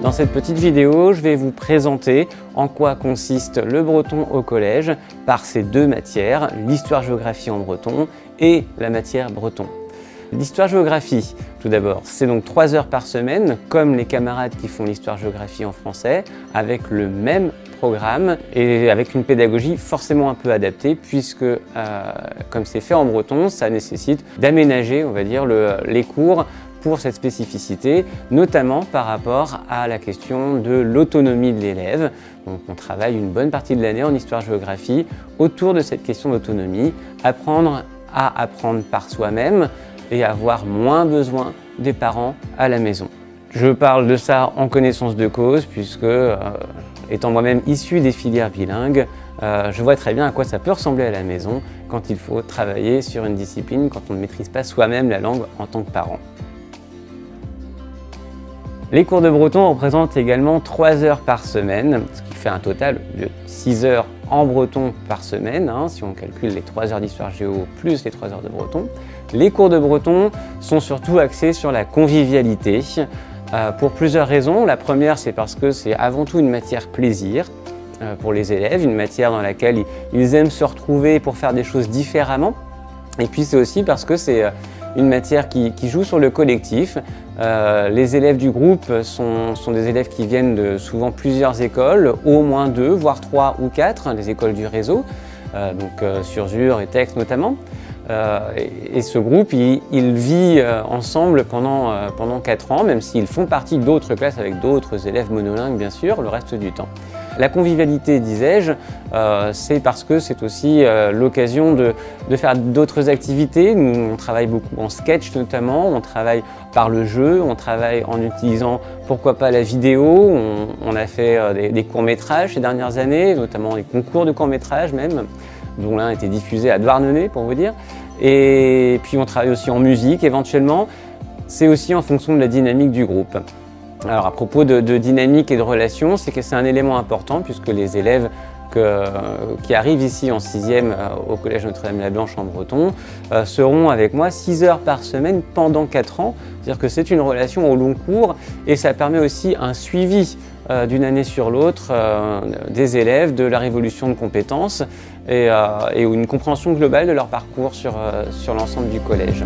Dans cette petite vidéo, je vais vous présenter en quoi consiste le breton au collège par ces deux matières, l'histoire-géographie en breton et la matière breton. L'histoire-géographie, tout d'abord, c'est donc 3 heures par semaine, comme les camarades qui font l'histoire-géographie en français, avec le même programme et avec une pédagogie forcément un peu adaptée, puisque comme c'est fait en breton, ça nécessite d'aménager, on va dire, les cours pour cette spécificité, notamment par rapport à la question de l'autonomie de l'élève. Donc on travaille une bonne partie de l'année en histoire-géographie autour de cette question d'autonomie, apprendre à apprendre par soi-même et avoir moins besoin des parents à la maison. Je parle de ça en connaissance de cause puisque, étant moi-même issu des filières bilingues, je vois très bien à quoi ça peut ressembler à la maison quand il faut travailler sur une discipline, quand on ne maîtrise pas soi-même la langue en tant que parent. Les cours de breton représentent également 3 heures par semaine, ce qui fait un total de 6 heures en breton par semaine, si on calcule les 3 heures d'histoire géo plus les 3 heures de breton. Les cours de breton sont surtout axés sur la convivialité, pour plusieurs raisons. La première, c'est parce que c'est avant tout une matière plaisir pour les élèves, une matière dans laquelle ils aiment se retrouver pour faire des choses différemment. Et puis c'est aussi parce que c'est une matière qui joue sur le collectif. Les élèves du groupe sont des élèves qui viennent de souvent plusieurs écoles, au moins 2, voire 3 ou 4, les écoles du réseau, donc Surzur et Texte notamment. Et ce groupe, il vit ensemble pendant 4 ans, même s'ils font partie d'autres classes avec d'autres élèves monolingues, bien sûr, le reste du temps. La convivialité, disais-je, c'est parce que c'est aussi l'occasion de faire d'autres activités. Nous, on travaille beaucoup en sketch notamment, on travaille par le jeu, on travaille en utilisant, pourquoi pas, la vidéo. On a fait des courts-métrages ces dernières années, notamment des concours de courts-métrages même, dont l'un a été diffusé à Douarnenez, pour vous dire. Et puis on travaille aussi en musique éventuellement. C'est aussi en fonction de la dynamique du groupe. Alors à propos de dynamique et de relation, c'est que c'est un élément important puisque les élèves qui arrivent ici en 6e au collège Notre-Dame-la-Blanche en breton seront avec moi 6 heures par semaine pendant 4 ans. C'est-à-dire que c'est une relation au long cours et ça permet aussi un suivi d'une année sur l'autre des élèves, de leur évolution de compétences et une compréhension globale de leur parcours sur l'ensemble du collège.